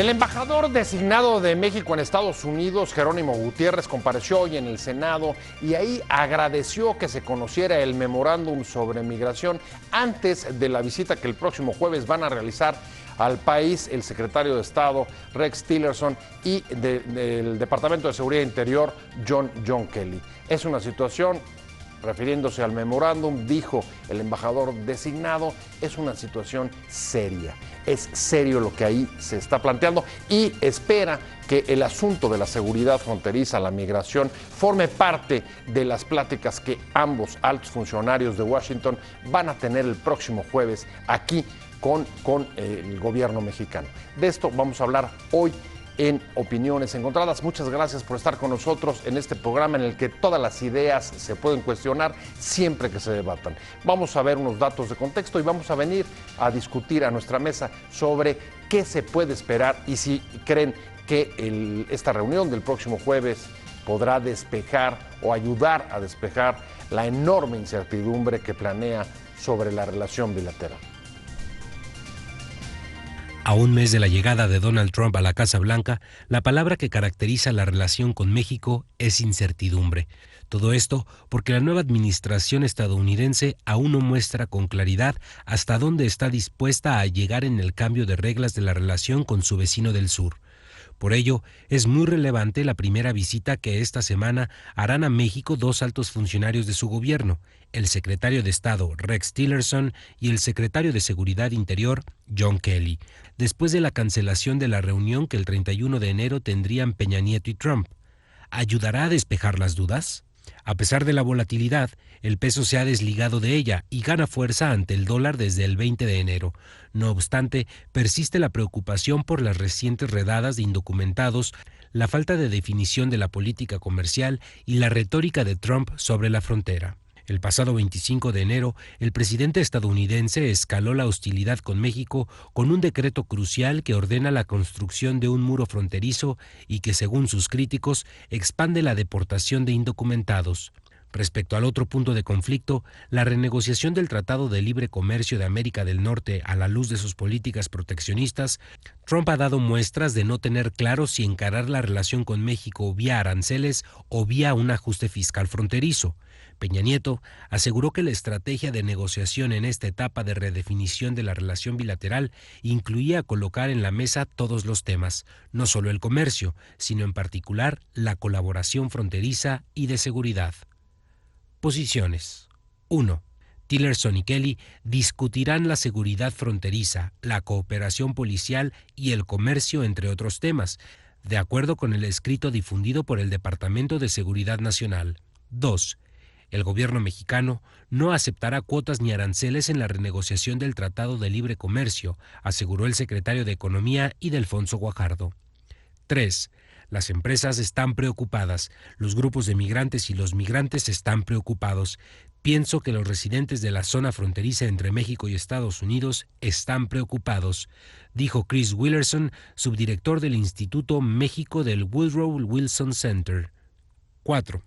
El embajador designado de México en Estados Unidos, Jerónimo Gutiérrez, compareció hoy en el Senado y ahí agradeció que se conociera el memorándum sobre migración antes de la visita que el próximo jueves van a realizar al país el secretario de Estado, Rex Tillerson, y del Departamento de Seguridad Interior, John Kelly. Es una situación, refiriéndose al memorándum, dijo el embajador designado, es una situación seria. Es serio lo que ahí se está planteando y espera que el asunto de la seguridad fronteriza, la migración, forme parte de las pláticas que ambos altos funcionarios de Washington van a tener el próximo jueves aquí con el gobierno mexicano. De esto vamos a hablar hoy en Opiniones Encontradas. Muchas gracias por estar con nosotros en este programa en el que todas las ideas se pueden cuestionar siempre que se debatan. Vamos a ver unos datos de contexto y vamos a venir a discutir a nuestra mesa sobre qué se puede esperar y si creen que esta reunión del próximo jueves podrá despejar o ayudar a despejar la enorme incertidumbre que planea sobre la relación bilateral. A un mes de la llegada de Donald Trump a la Casa Blanca, la palabra que caracteriza la relación con México es incertidumbre. Todo esto porque la nueva administración estadounidense aún no muestra con claridad hasta dónde está dispuesta a llegar en el cambio de reglas de la relación con su vecino del sur. Por ello, es muy relevante la primera visita que esta semana harán a México dos altos funcionarios de su gobierno, el secretario de Estado Rex Tillerson y el secretario de Seguridad Interior John Kelly, después de la cancelación de la reunión que el 31 de enero tendrían Peña Nieto y Trump. ¿Ayudará a despejar las dudas? A pesar de la volatilidad, el peso se ha desligado de ella y gana fuerza ante el dólar desde el 20 de enero. No obstante, persiste la preocupación por las recientes redadas de indocumentados, la falta de definición de la política comercial y la retórica de Trump sobre la frontera. El pasado 25 de enero, el presidente estadounidense escaló la hostilidad con México con un decreto crucial que ordena la construcción de un muro fronterizo y que, según sus críticos, expande la deportación de indocumentados. Respecto al otro punto de conflicto, la renegociación del Tratado de Libre Comercio de América del Norte a la luz de sus políticas proteccionistas, Trump ha dado muestras de no tener claro si encarar la relación con México vía aranceles o vía un ajuste fiscal fronterizo. Peña Nieto aseguró que la estrategia de negociación en esta etapa de redefinición de la relación bilateral incluía colocar en la mesa todos los temas, no solo el comercio, sino en particular la colaboración fronteriza y de seguridad. Posiciones. 1. Tillerson y Kelly discutirán la seguridad fronteriza, la cooperación policial y el comercio, entre otros temas, de acuerdo con el escrito difundido por el Departamento de Seguridad Nacional. 2. El gobierno mexicano no aceptará cuotas ni aranceles en la renegociación del Tratado de Libre Comercio, aseguró el secretario de Economía Ildefonso Guajardo. 3. Las empresas están preocupadas, los grupos de migrantes y los migrantes están preocupados. Pienso que los residentes de la zona fronteriza entre México y Estados Unidos están preocupados, dijo Chris Willerson, subdirector del Instituto México del Woodrow Wilson Center. 4.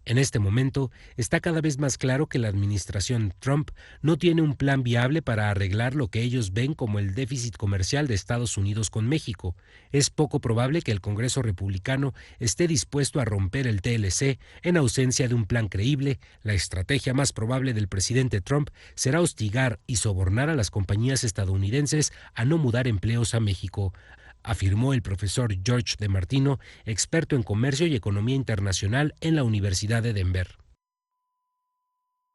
En este momento, está cada vez más claro que la administración Trump no tiene un plan viable para arreglar lo que ellos ven como el déficit comercial de Estados Unidos con México. Es poco probable que el Congreso republicano esté dispuesto a romper el TLC en ausencia de un plan creíble. La estrategia más probable del presidente Trump será hostigar y sobornar a las compañías estadounidenses a no mudar empleos a México, afirmó el profesor George DeMartino, experto en comercio y economía internacional en la Universidad de Denver.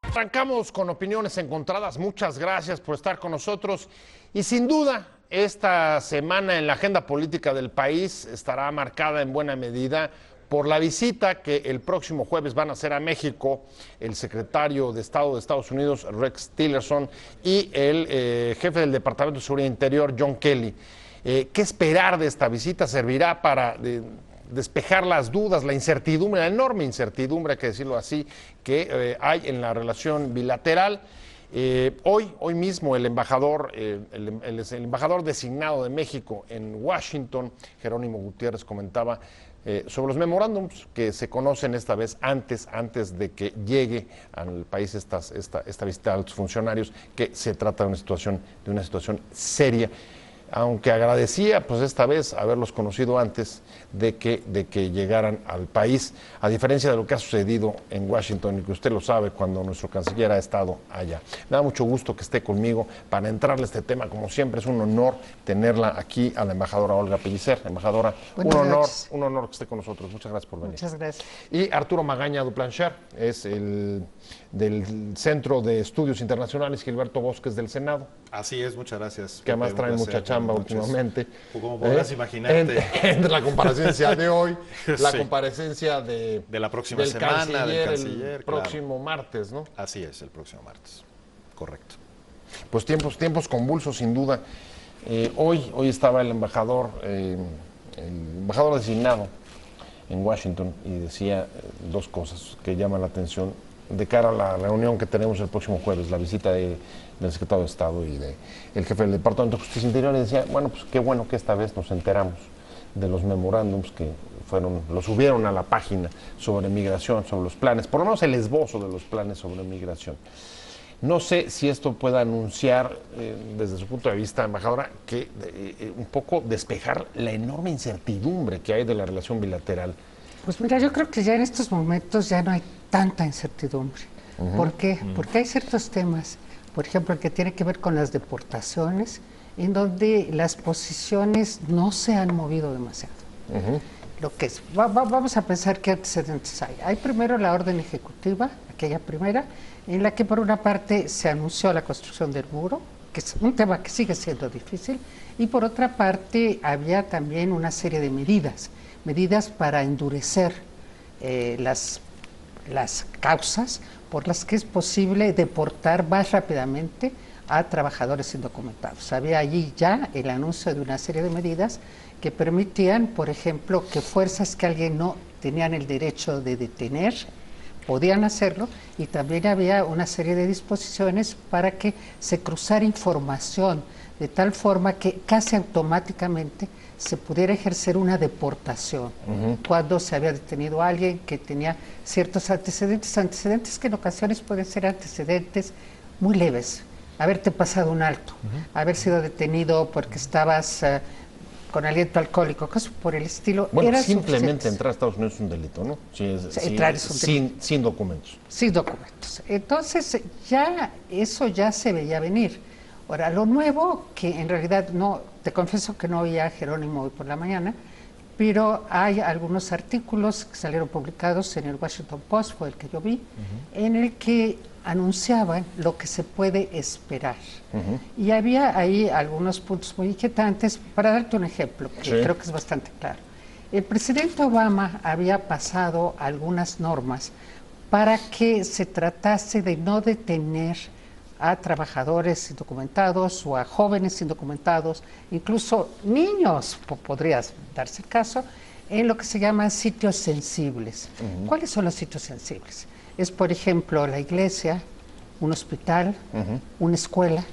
Arrancamos con Opiniones Encontradas. Muchas gracias por estar con nosotros. Y sin duda, esta semana en la agenda política del país estará marcada en buena medida por la visita que el próximo jueves van a hacer a México el secretario de Estado de Estados Unidos, Rex Tillerson, y el jefe del Departamento de Seguridad Interior, John Kelly. ¿Qué esperar de esta visita? ¿Servirá para despejar las dudas, la incertidumbre, la enorme incertidumbre, hay que decirlo así, que hay en la relación bilateral? Hoy mismo el embajador designado de México en Washington, Jerónimo Gutiérrez, comentaba sobre los memorándums que se conocen esta vez antes de que llegue al país esta visita a los funcionarios, que se trata de una situación seria. aunque agradecía pues esta vez haberlos conocido antes de que llegaran al país, a diferencia de lo que ha sucedido en Washington y que usted lo sabe cuando nuestro canciller ha estado allá. Me da mucho gusto que esté conmigo para entrarle a este tema, como siempre es un honor tenerla aquí a la embajadora Olga Pellicer. Embajadora, un honor que esté con nosotros. Muchas gracias por venir. Muchas gracias. Y Arturo Magaña Duplancher, es el del Centro de Estudios Internacionales Gilberto Bosques del Senado. Así es, muchas gracias. Que además traen mucha chamba últimamente. Como podrás imaginarte. Entre la comparecencia de hoy, la comparecencia de la próxima del semana, del canciller el próximo martes, ¿no? Así es, el próximo martes. Correcto. Pues tiempos convulsos, sin duda. Hoy estaba el embajador designado en Washington y decía dos cosas que llaman la atención de cara a la reunión que tenemos el próximo jueves, la visita del secretario de Estado y del jefe del Departamento de Justicia Interior, y decía, bueno, pues qué bueno que esta vez nos enteramos de los memorándums que los subieron a la página sobre migración, sobre los planes, por lo menos el esbozo de los planes sobre migración. No sé si esto pueda anunciar, desde su punto de vista, embajadora, que un poco despejar la enorme incertidumbre que hay de la relación bilateral. Pues mira, yo creo que ya en estos momentos ya no hay tanta incertidumbre. ¿Por qué? Porque hay ciertos temas, por ejemplo, el que tiene que ver con las deportaciones, en donde las posiciones no se han movido demasiado. Lo que es, vamos a pensar qué antecedentes hay. Hay primero la orden ejecutiva, aquella primera, en la que por una parte se anunció la construcción del muro, que es un tema que sigue siendo difícil, y por otra parte había también una serie de medidas para endurecer las causas por las que es posible deportar más rápidamente a trabajadores indocumentados. Había allí ya el anuncio de una serie de medidas que permitían, por ejemplo, que fuerzas que alguien no tenían el derecho de detener podían hacerlo, y también había una serie de disposiciones para que se cruzara información de tal forma que casi automáticamente se pudiera ejercer una deportación cuando se había detenido a alguien que tenía ciertos antecedentes que en ocasiones pueden ser antecedentes muy leves, haberte pasado un alto, haber sido detenido porque estabas con aliento alcohólico, cosas por el estilo. Bueno, simplemente entrar a Estados Unidos es un delito, ¿no? Entrar es un delito. Sin documentos. Sin documentos. Entonces, ya eso ya se veía venir. Ahora, lo nuevo, que en realidad no, te confieso que no oía a Jerónimo hoy por la mañana, pero hay algunos artículos que salieron publicados en el Washington Post, fue el que yo vi, en el que anunciaban lo que se puede esperar. Y había ahí algunos puntos muy inquietantes. Para darte un ejemplo, que creo que es bastante claro. El presidente Obama había pasado algunas normas para que se tratase de no detener a trabajadores indocumentados o a jóvenes indocumentados, incluso niños, podría darse el caso, en lo que se llaman sitios sensibles. ¿Cuáles son los sitios sensibles? Es, por ejemplo, la iglesia, un hospital, una escuela.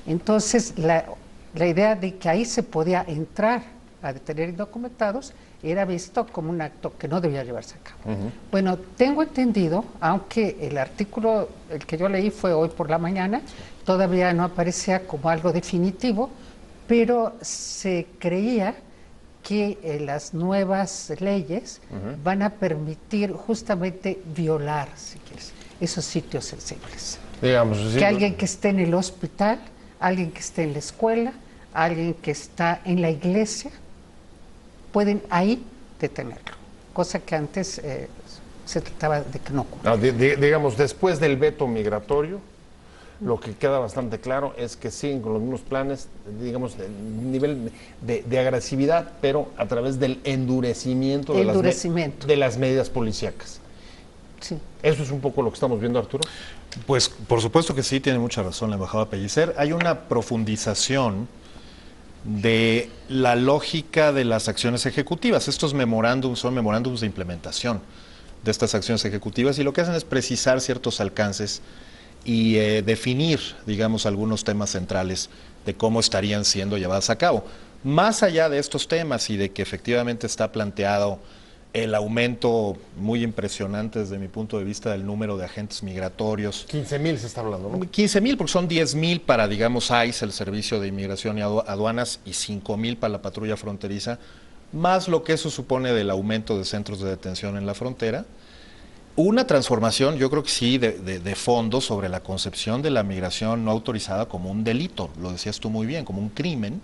Entonces, la idea de que ahí se podía entrar a detener indocumentados era visto como un acto que no debía llevarse a cabo. Bueno, tengo entendido, aunque el artículo, el que yo leí fue hoy por la mañana, todavía no aparecía como algo definitivo, pero se creía que las nuevas leyes van a permitir justamente violar, si quieres, esos sitios sensibles. Digamos, que alguien que esté en el hospital, alguien que esté en la escuela, alguien que está en la iglesia, pueden ahí detenerlo, cosa que antes se trataba de que no ocurra. Digamos, después del veto migratorio, lo que queda bastante claro es que siguen con los mismos planes, digamos, de nivel de agresividad, pero a través del endurecimiento, de las medidas policíacas. Sí. ¿Eso es un poco lo que estamos viendo, Arturo? Pues por supuesto que sí, tiene mucha razón la embajadora Pellicer. Hay una profundización de la lógica de las acciones ejecutivas. Estos memorándums son memorándums de implementación de estas acciones ejecutivas, y lo que hacen es precisar ciertos alcances y definir, digamos, algunos temas centrales de cómo estarían siendo llevadas a cabo. Más allá de estos temas y de que efectivamente está planteado el aumento muy impresionante desde mi punto de vista del número de agentes migratorios. 15,000 se está hablando, ¿no? 15,000, porque son 10,000 para, digamos, ICE, el Servicio de Inmigración y Aduanas, y 5,000 para la patrulla fronteriza, más lo que eso supone del aumento de centros de detención en la frontera. Una transformación, yo creo que sí, de fondo sobre la concepción de la migración no autorizada como un delito, lo decías tú muy bien, como un crimen.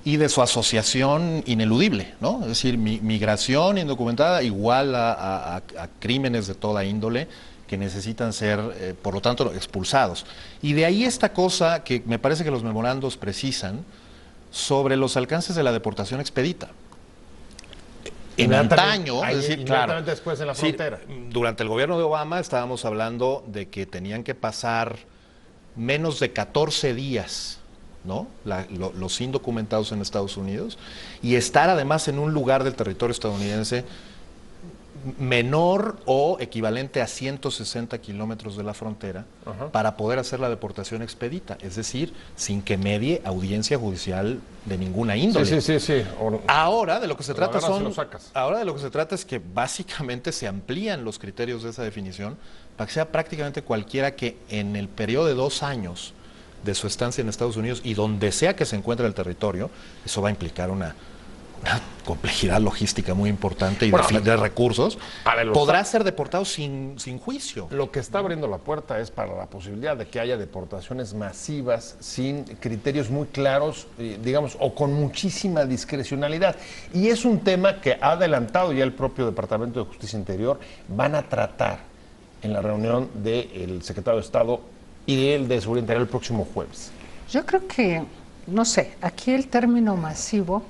Y de su asociación ineludible, ¿no? Es decir, migración indocumentada igual a crímenes de toda índole que necesitan ser, por lo tanto, expulsados. Y de ahí esta cosa que me parece que los memorandos precisan sobre los alcances de la deportación expedita. En antaño, es decir, inmediatamente después en la frontera. Durante el gobierno de Obama estábamos hablando de que tenían que pasar menos de 14 días, ¿no? Los indocumentados en Estados Unidos, y estar además en un lugar del territorio estadounidense menor o equivalente a 160 kilómetros de la frontera para poder hacer la deportación expedita, es decir, sin que medie audiencia judicial de ninguna índole. Sí. Ahora de lo que se trata es que básicamente se amplían los criterios de esa definición para que sea prácticamente cualquiera que en el periodo de 2 años de su estancia en Estados Unidos y donde sea que se encuentre el territorio, eso va a implicar una complejidad logística muy importante y de recursos, podrá ser deportado sin juicio. Lo que está abriendo la puerta es para la posibilidad de que haya deportaciones masivas sin criterios muy claros, digamos, o con muchísima discrecionalidad. Y es un tema que ha adelantado ya el propio Departamento de Justicia Interior. Van a tratar en la reunión del secretario de Estado y el de Seguridad Interior el próximo jueves. Yo creo que, no sé, aquí el término masivo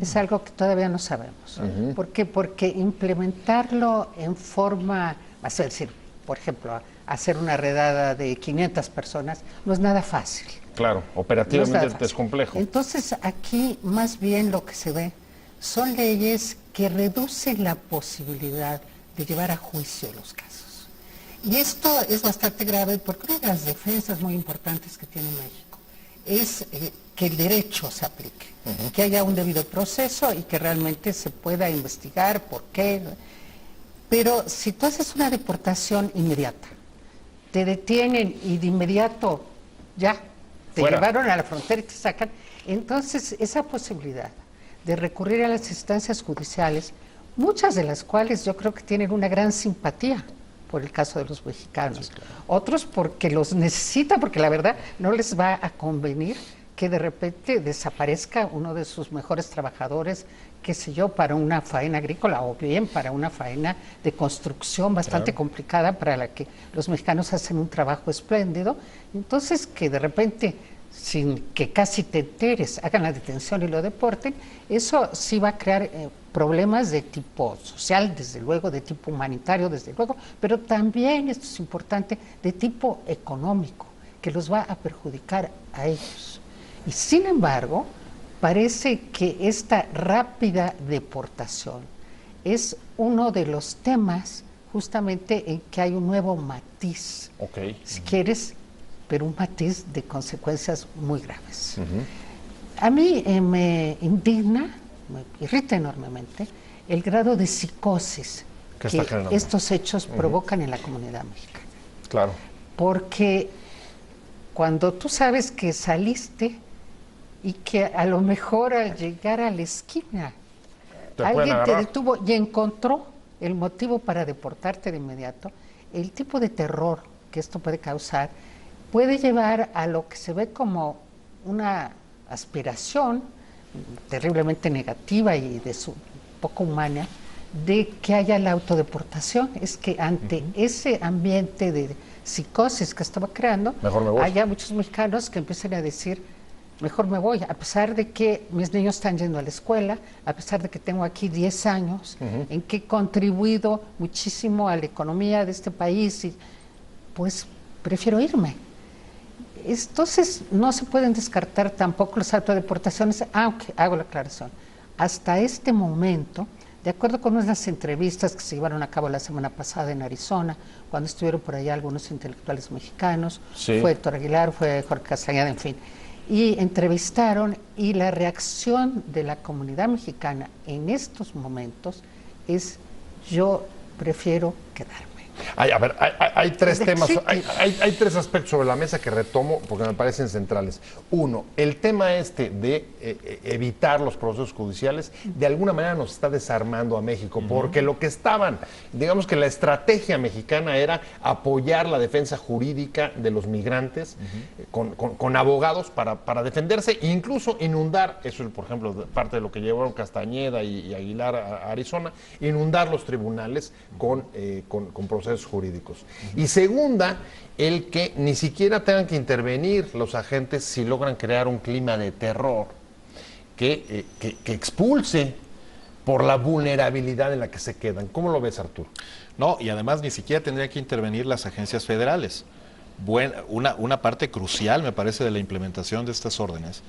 es algo que todavía no sabemos. ¿Por qué? Porque implementarlo en forma, es decir, por ejemplo, hacer una redada de 500 personas no es nada fácil. Claro, operativamente es complejo. Entonces, aquí más bien lo que se ve son leyes que reducen la posibilidad de llevar a juicio los casos. Y esto es bastante grave porque una de las defensas muy importantes que tiene México es que el derecho se aplique, que haya un debido proceso y que realmente se pueda investigar por qué. Pero si tú haces una deportación inmediata, te detienen y de inmediato ya te llevaron a la frontera y te sacan, entonces esa posibilidad de recurrir a las instancias judiciales, muchas de las cuales yo creo que tienen una gran simpatía por el caso de los mexicanos, otros porque los necesitan, porque la verdad no les va a convenir que de repente desaparezca uno de sus mejores trabajadores, qué sé yo, para una faena agrícola o bien para una faena de construcción bastante complicada para la que los mexicanos hacen un trabajo espléndido. Entonces, que de repente, sin que casi te enteres, hagan la detención y lo deporten, eso sí va a crear problemas de tipo social, desde luego, de tipo humanitario, desde luego, pero también, esto es importante, de tipo económico, que los va a perjudicar a ellos. Y sin embargo, parece que esta rápida deportación es uno de los temas justamente en que hay un nuevo matiz, si quieres, pero un matiz de consecuencias muy graves. A mí me indigna, me irrita enormemente el grado de psicosis que estos hechos provocan en la comunidad mexicana. Claro. Porque cuando tú sabes que saliste y que a lo mejor al llegar a la esquina alguien te detuvo y encontró el motivo para deportarte de inmediato, el tipo de terror que esto puede causar puede llevar a lo que se ve como una aspiración terriblemente negativa y de su poco humana de que haya la autodeportación. Es que ante ese ambiente de psicosis que estaba creando, haya muchos mexicanos que empiezan a decir, mejor me voy, a pesar de que mis niños están yendo a la escuela, a pesar de que tengo aquí 10 años, en que he contribuido muchísimo a la economía de este país, y pues prefiero irme. Entonces no se pueden descartar tampoco las autodeportaciones, aunque hago la aclaración. Hasta este momento, de acuerdo con unas entrevistas que se llevaron a cabo la semana pasada en Arizona, cuando estuvieron por allá algunos intelectuales mexicanos, fue Héctor Aguilar, fue Jorge Castañeda, en fin, y entrevistaron, y la reacción de la comunidad mexicana en estos momentos es yo prefiero quedarme. A ver, hay tres temas, hay tres aspectos sobre la mesa que retomo porque me parecen centrales. Uno, el tema de evitar los procesos judiciales, de alguna manera nos está desarmando a México, porque lo que estaban, digamos que la estrategia mexicana era apoyar la defensa jurídica de los migrantes con abogados para defenderse e incluso inundar, eso es por ejemplo parte de lo que llevaron Castañeda y Aguilar a Arizona, inundar los tribunales con procesos jurídicos. Y segunda, el que ni siquiera tengan que intervenir los agentes si logran crear un clima de terror que expulse por la vulnerabilidad en la que se quedan. ¿Cómo lo ves, Arturo? No, y además ni siquiera tendrían que intervenir las agencias federales. Una parte crucial, me parece, de la implementación de estas órdenes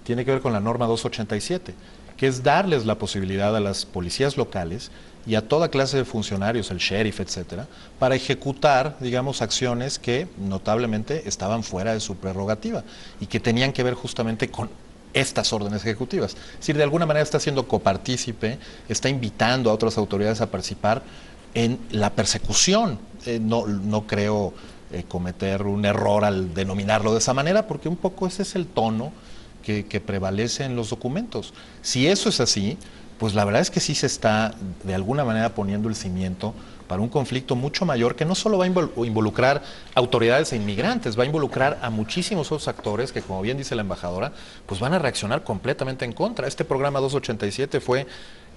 tiene que ver con la norma 287, que es darles la posibilidad a las policías locales y a toda clase de funcionarios, el sheriff, etcétera, para ejecutar, digamos, acciones que notablemente estaban fuera de su prerrogativa y que tenían que ver justamente con estas órdenes ejecutivas. Es decir, de alguna manera está siendo copartícipe, está invitando a otras autoridades a participar en la persecución. No creo cometer un error al denominarlo de esa manera, porque un poco ese es el tono que prevalece en los documentos. Si eso es así, pues la verdad es que sí se está de alguna manera poniendo el cimiento para un conflicto mucho mayor que no solo va a involucrar autoridades e inmigrantes, va a involucrar a muchísimos otros actores que, como bien dice la embajadora, pues van a reaccionar completamente en contra. Este programa 287 fue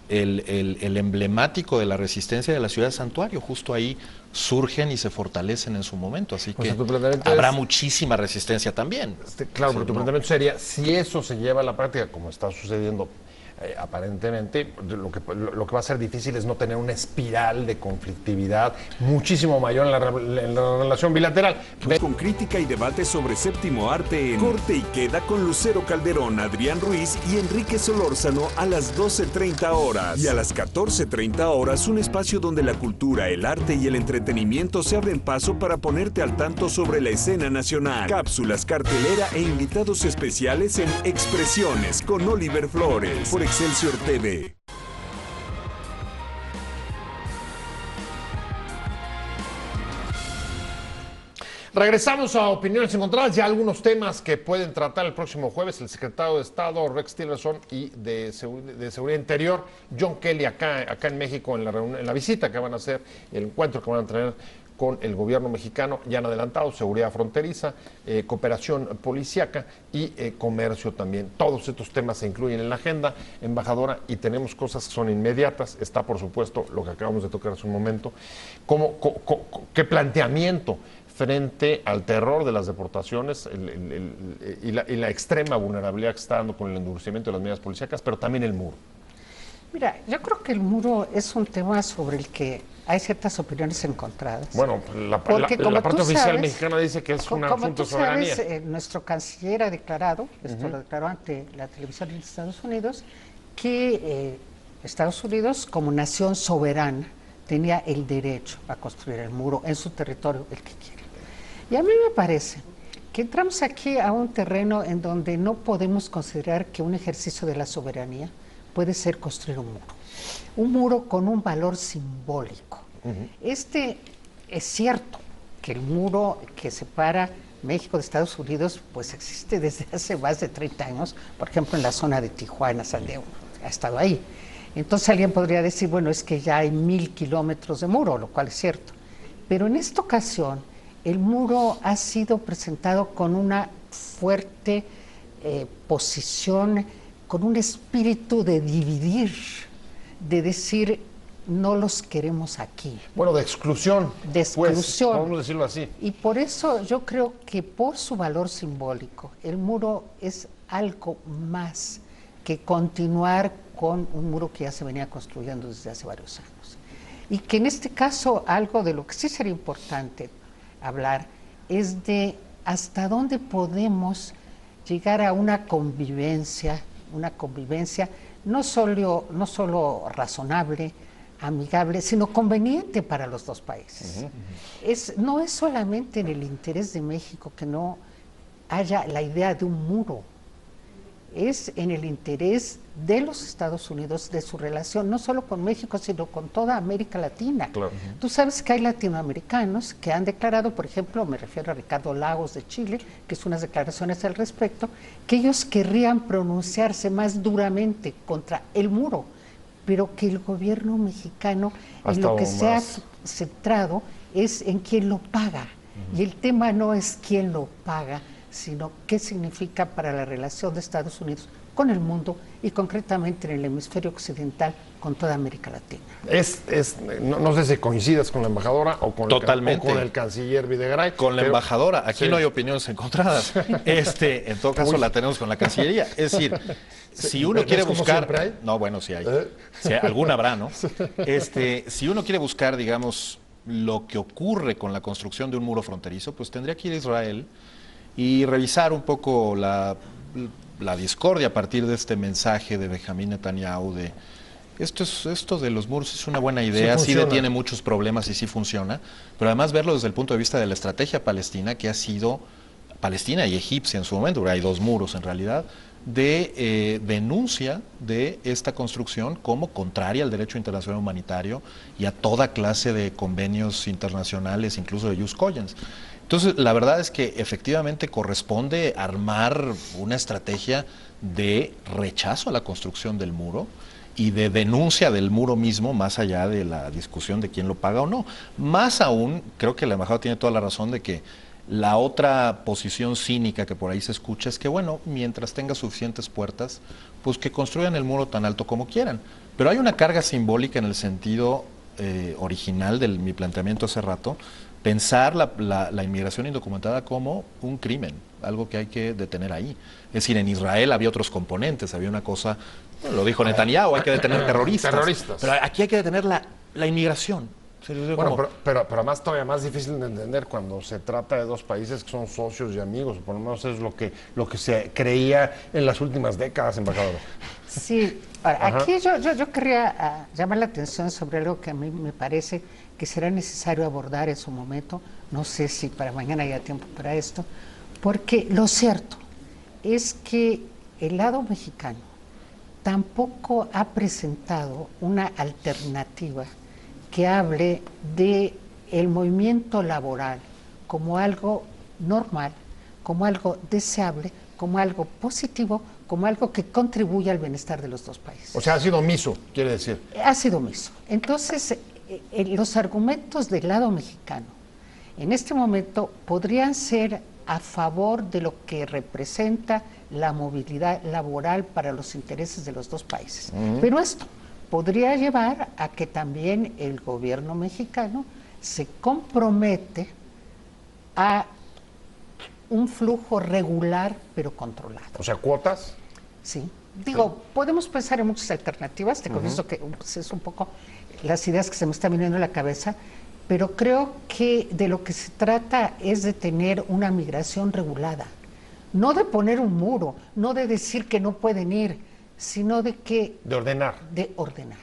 el emblemático de la resistencia de la ciudad de Santuario. Justo ahí surgen y se fortalecen en su momento, así que habrá muchísima resistencia también. Claro, pero tu planteamiento sería, si eso se lleva a la práctica, como está sucediendo aparentemente, lo que va a ser difícil es no tener una espiral de conflictividad muchísimo mayor en la relación bilateral. Pues con crítica y debate sobre séptimo arte en Corte y Queda con Lucero Calderón, Adrián Ruiz y Enrique Solórzano a las 12:30 horas. Y a las 14:30 horas, un espacio donde la cultura, el arte y el entretenimiento se abren paso para ponerte al tanto sobre la escena nacional. Cápsulas, cartelera e invitados especiales en Expresiones con Oliver Flores por Excelsior TV. Regresamos a Opiniones Encontradas, ya algunos temas que pueden tratar el próximo jueves el secretario de Estado Rex Tillerson y de Seguridad Interior John Kelly acá en México en la visita que van a hacer, el encuentro que van a tener con el gobierno mexicano. Ya han adelantado seguridad fronteriza, cooperación policíaca y comercio también. Todos estos temas se incluyen en la agenda, embajadora, y tenemos cosas que son inmediatas. Está, por supuesto, lo que acabamos de tocar hace un momento. ¿Qué planteamiento frente al terror de las deportaciones y la extrema vulnerabilidad que está dando con el endurecimiento de las medidas policíacas, pero también el muro? Mira, yo creo que el muro es un tema sobre el que hay ciertas opiniones encontradas. Bueno, la parte oficial mexicana dice que es un asunto de soberanía. Nuestro canciller ha declarado, esto lo declaró ante la televisión de Estados Unidos, que Estados Unidos, como nación soberana, tenía el derecho a construir el muro en su territorio, el que quiera. Y a mí me parece que entramos aquí a un terreno en donde no podemos considerar que un ejercicio de la soberanía puede ser construir un muro con un valor simbólico. Es cierto que el muro que separa México de Estados Unidos pues existe desde hace más de 30 años, por ejemplo en la zona de Tijuana, Santiago, ha estado ahí. Entonces alguien podría decir, bueno, es que ya hay 1000 kilómetros de muro, lo cual es cierto. Pero en esta ocasión el muro ha sido presentado con una fuerte posición, con un espíritu de dividir, de decir, no los queremos aquí. Bueno, de exclusión. De exclusión. Pues, podemos decirlo así. Y por eso yo creo que por su valor simbólico, el muro es algo más que continuar con un muro que ya se venía construyendo desde hace varios años. Y que en este caso, algo de lo que sí sería importante hablar es de hasta dónde podemos llegar a una convivencia no solo razonable, amigable, sino conveniente para los dos países. No es solamente en el interés de México que no haya la idea de un muro. es en el interés de los Estados Unidos, de su relación, no solo con México, sino con toda América Latina. Claro. Tú sabes que hay latinoamericanos que han declarado, por ejemplo, me refiero a Ricardo Lagos de Chile, que hizo unas declaraciones al respecto, que ellos querrían pronunciarse más duramente contra el muro, pero que el gobierno mexicano en lo que se ha centrado es en quién lo paga. Y el tema no es quién lo paga, sino qué significa para la relación de Estados Unidos con el mundo y concretamente en el hemisferio occidental con toda América Latina. No sé si coincidas con la embajadora o con, Totalmente. O con el canciller Videgaray. Con la embajadora, aquí no hay opiniones encontradas. En todo caso la tenemos con la Cancillería. Es decir, si uno quiere buscar... No, bueno, sí hay. Sí, alguna habrá, ¿no? Si uno quiere buscar, digamos, lo que ocurre con la construcción de un muro fronterizo, pues tendría que ir a Israel y revisar un poco la discordia a partir de este mensaje de Benjamín Netanyahu de esto de los muros es una buena idea, sí detiene muchos problemas y sí funciona, pero además verlo desde el punto de vista de la estrategia palestina, que ha sido palestina y egipcia en su momento, hay dos muros en realidad, de denuncia de esta construcción como contraria al derecho internacional humanitario y a toda clase de convenios internacionales, incluso de jus cogens. Entonces, la verdad es que efectivamente corresponde armar una estrategia de rechazo a la construcción del muro y de denuncia del muro mismo, más allá de la discusión de quién lo paga o no. Más aún, creo que la embajada tiene toda la razón de que la otra posición cínica que por ahí se escucha es que, bueno, mientras tenga suficientes puertas, pues que construyan el muro tan alto como quieran. Pero hay una carga simbólica en el sentido original de mi planteamiento hace rato, pensar la inmigración indocumentada como un crimen, algo que hay que detener ahí. Es decir, en Israel había otros componentes, había una cosa, bueno, lo dijo Netanyahu, hay que detener terroristas. Pero aquí hay que detener la inmigración. Bueno, pero además todavía más difícil de entender cuando se trata de dos países que son socios y amigos, por lo menos es lo que se creía en las últimas décadas, embajador. Sí, ahora, aquí yo querría llamar la atención sobre algo que a mí me parece que será necesario abordar en su momento, no sé si para mañana haya tiempo para esto, porque lo cierto es que el lado mexicano tampoco ha presentado una alternativa que hable de el movimiento laboral como algo normal, como algo deseable, como algo positivo, como algo que contribuye al bienestar de los dos países. O sea, ha sido omiso, quiere decir. Ha sido omiso. Entonces, los argumentos del lado mexicano en este momento podrían ser a favor de lo que representa la movilidad laboral para los intereses de los dos países. Pero esto podría llevar a que también el gobierno mexicano se compromete a un flujo regular pero controlado. O sea, cuotas. Sí. Digo, podemos pensar en muchas alternativas, te confieso que es un poco las ideas que se me están viniendo a la cabeza, pero creo que de lo que se trata es de tener una migración regulada, no de poner un muro, no de decir que no pueden ir, sino de que... De ordenar. De ordenar.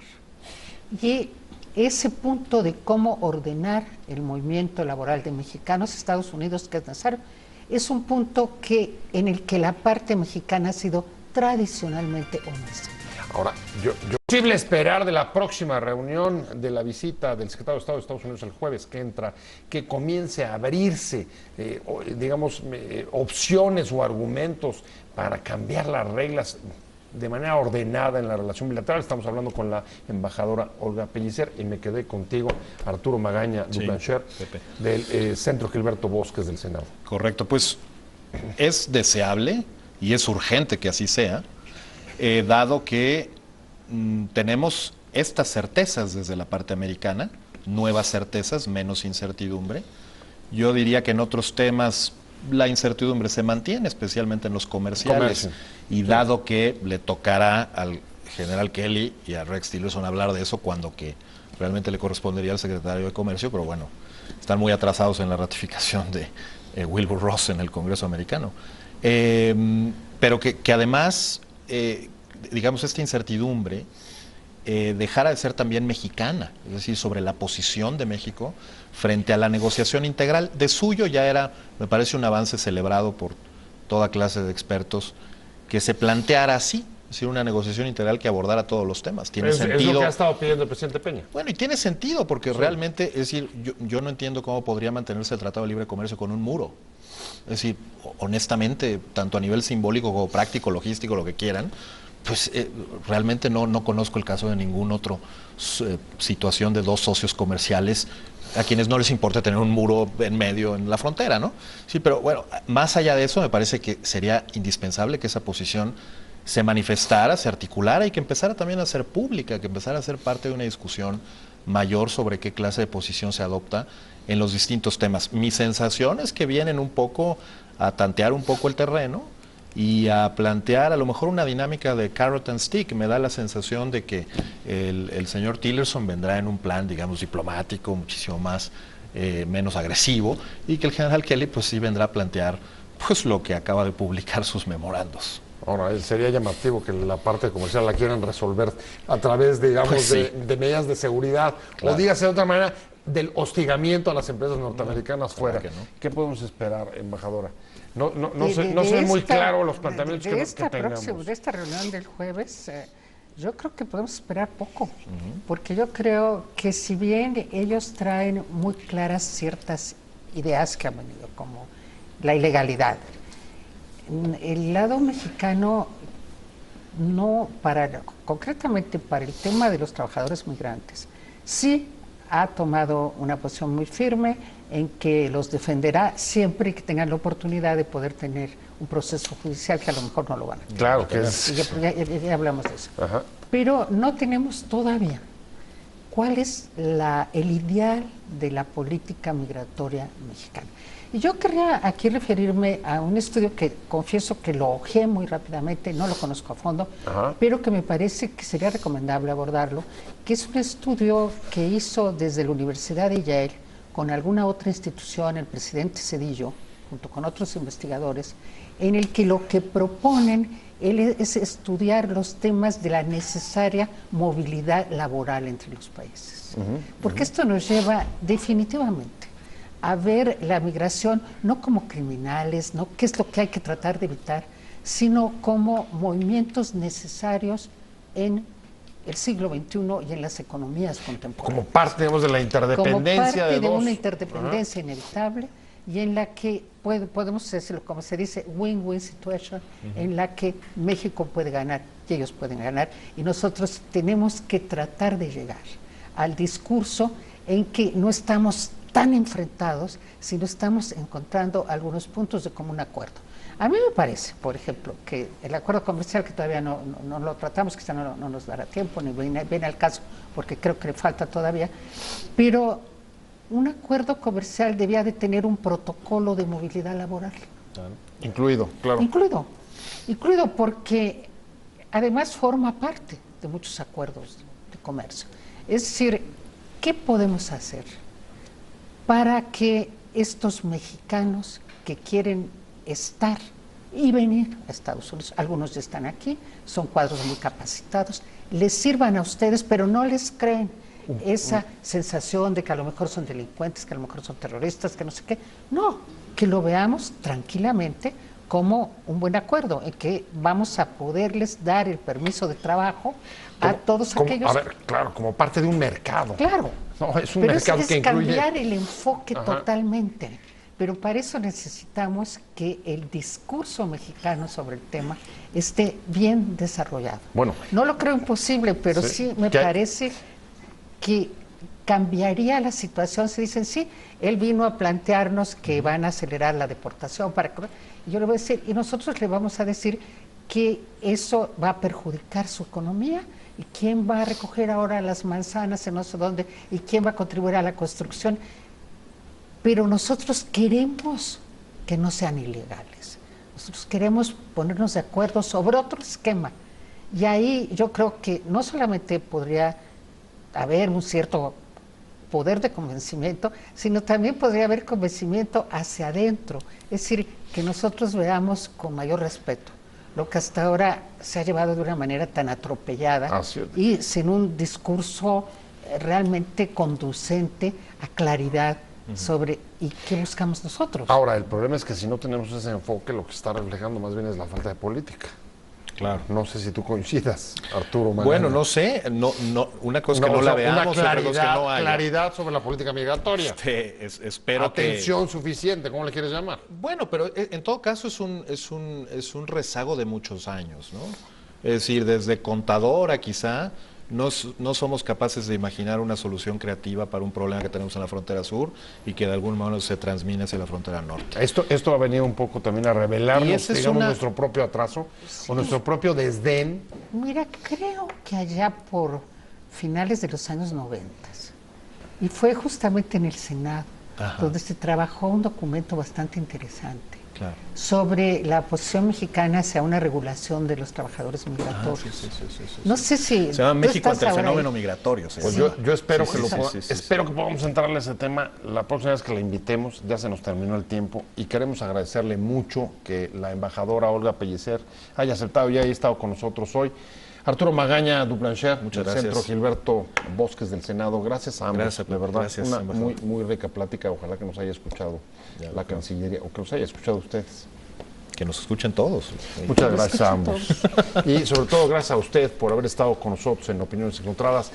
Y ese punto de cómo ordenar el movimiento laboral de mexicanos a Estados Unidos, que es necesario, es un punto en el que la parte mexicana ha sido tradicionalmente honesta. Ahora, ¿es posible esperar de la próxima reunión de la visita del secretario de Estado de Estados Unidos el jueves que entra, que comience a abrirse, opciones o argumentos para cambiar las reglas de manera ordenada en la relación bilateral? Estamos hablando con la embajadora Olga Pellicer y me quedé contigo, Arturo Magaña Dublancher, del Centro Gilberto Bosques del Senado. Correcto, pues es deseable y es urgente que así sea, dado que tenemos estas certezas desde la parte americana, nuevas certezas, menos incertidumbre. Yo diría que en otros temas la incertidumbre se mantiene, especialmente en los comerciales, y dado que le tocará al general Kelly y a Rex Tillerson hablar de eso cuando que realmente le correspondería al secretario de Comercio, pero bueno, están muy atrasados en la ratificación de Wilbur Ross en el Congreso americano. Pero que además, digamos, esta incertidumbre dejara de ser también mexicana, es decir, sobre la posición de México frente a la negociación integral. De suyo ya era, me parece, un avance celebrado por toda clase de expertos, que se planteara así, es decir, una negociación integral que abordara todos los temas. Tiene sentido. Es lo que ha estado pidiendo el presidente Peña. Bueno, y tiene sentido, porque realmente, es decir, yo no entiendo cómo podría mantenerse el Tratado de Libre Comercio con un muro. Es decir, honestamente, tanto a nivel simbólico como práctico, logístico, lo que quieran, pues realmente no conozco el caso de ningún otro situación de dos socios comerciales a quienes no les importa tener un muro en medio en la frontera, ¿no? Sí, pero bueno, más allá de eso, me parece que sería indispensable que esa posición se manifestara, se articulara y que empezara también a ser pública, que empezara a ser parte de una discusión mayor sobre qué clase de posición se adopta en los distintos temas. Mi sensación es que vienen un poco a tantear un poco el terreno y a plantear a lo mejor una dinámica de carrot and stick. Me da la sensación de que el señor Tillerson vendrá en un plan, digamos, diplomático, muchísimo más, menos agresivo, y que el general Kelly pues sí vendrá a plantear pues lo que acaba de publicar sus memorandos. Ahora, sería llamativo que la parte comercial la quieran resolver a través, digamos, pues sí, de medidas de seguridad, claro, o dígase de otra manera, del hostigamiento a las empresas norteamericanas fuera. Que no. ¿Qué podemos esperar, embajadora? No sé muy claro los planteamientos que tengamos. De esta reunión del jueves, yo creo que podemos esperar poco, porque yo creo que si bien ellos traen muy claras ciertas ideas que han venido, como la ilegalidad, el lado mexicano concretamente para el tema de los trabajadores migrantes, sí ha tomado una posición muy firme en que los defenderá siempre que tengan la oportunidad de poder tener un proceso judicial, que a lo mejor no lo van a tener. Claro que es. Ya hablamos de eso. Ajá. Pero no tenemos todavía cuál es el ideal de la política migratoria mexicana. Y yo quería aquí referirme a un estudio que confieso que lo ojeé muy rápidamente, no lo conozco a fondo, pero que me parece que sería recomendable abordarlo, que es un estudio que hizo desde la Universidad de Yale con alguna otra institución, el presidente Zedillo, junto con otros investigadores, en el que lo que proponen es estudiar los temas de la necesaria movilidad laboral entre los países. Porque esto nos lleva definitivamente a ver la migración no como criminales, no qué es lo que hay que tratar de evitar, sino como movimientos necesarios en el siglo XXI y en las economías contemporáneas. Como parte, digamos, de la interdependencia de una interdependencia inevitable, y en la que podemos decirlo, como se dice, win-win situation, en la que México puede ganar y ellos pueden ganar, y nosotros tenemos que tratar de llegar al discurso en que no estamos tan enfrentados, sino estamos encontrando algunos puntos de común acuerdo. A mí me parece, por ejemplo, que el acuerdo comercial, que todavía no lo tratamos, quizá no nos dará tiempo, ni viene al caso, porque creo que le falta todavía, pero un acuerdo comercial debía de tener un protocolo de movilidad laboral. Incluido, claro. Incluido porque además forma parte de muchos acuerdos de comercio. Es decir, ¿qué podemos hacer para que estos mexicanos que quieren estar y venir a Estados Unidos, algunos ya están aquí, son cuadros muy capacitados, les sirvan a ustedes, pero no les creen esa sensación de que a lo mejor son delincuentes, que a lo mejor son terroristas, que no sé qué? No, que lo veamos tranquilamente como un buen acuerdo, en que vamos a poderles dar el permiso de trabajo a todos aquellos... A ver, claro, como parte de un mercado. Claro. No, es un pero mercado que incluye... cambiar el enfoque totalmente. Pero para eso necesitamos que el discurso mexicano sobre el tema esté bien desarrollado. Bueno, no lo creo imposible, pero sí me parece que cambiaría la situación. Se dicen, sí, él vino a plantearnos que van a acelerar la deportación. Y yo le voy a decir, y nosotros le vamos a decir que eso va a perjudicar su economía. ¿Y quién va a recoger ahora las manzanas en no sé dónde? ¿Y quién va a contribuir a la construcción? Pero nosotros queremos que no sean ilegales. Nosotros queremos ponernos de acuerdo sobre otro esquema. Y ahí yo creo que no solamente podría haber un cierto poder de convencimiento, sino también podría haber convencimiento hacia adentro. Es decir, que nosotros veamos con mayor respeto lo que hasta ahora se ha llevado de una manera tan atropellada y sin un discurso realmente conducente a claridad sobre y qué buscamos nosotros. Ahora, el problema es que si no tenemos ese enfoque, lo que está reflejando más bien es la falta de política. Claro. No sé si tú coincidas, Arturo Magaña. Bueno, no sé, una cosa que no o la sea, veamos, una otra cosa que no haya. claridad sobre la política migratoria. Espero Atención suficiente, ¿cómo le quieres llamar? Bueno, pero en todo caso es un rezago de muchos años, ¿no? Es decir, desde contadora quizá, no somos capaces de imaginar una solución creativa para un problema que tenemos en la frontera sur y que de algún modo se transmine hacia la frontera norte. Esto ha venido un poco también a revelarnos, digamos, nuestro propio atraso o nuestro propio desdén. Mira, creo que allá por finales de los años 90, y fue justamente en el Senado, donde se trabajó un documento bastante interesante. Claro. Sobre la posición mexicana hacia una regulación de los trabajadores migratorios. Sí. No sé si... Se llama México ante el ahora fenómeno ahí. migratorio. Pues yo espero espero que podamos entrarle a ese tema la próxima vez que la invitemos. Ya se nos terminó el tiempo y queremos agradecerle mucho que la embajadora Olga Pellicer haya aceptado y haya estado con nosotros hoy. Arturo Magaña Duplancher, muchas del gracias. Centro Gilberto Bosques del Senado. Gracias a ambos, Gracias, de verdad. gracias, una embajador. muy rica plática. Ojalá que nos haya escuchado la Cancillería o que nos haya escuchado ustedes. Que nos escuchen todos. Muchas gracias a ambos. Y sobre todo gracias a usted por haber estado con nosotros en Opiniones Encontradas.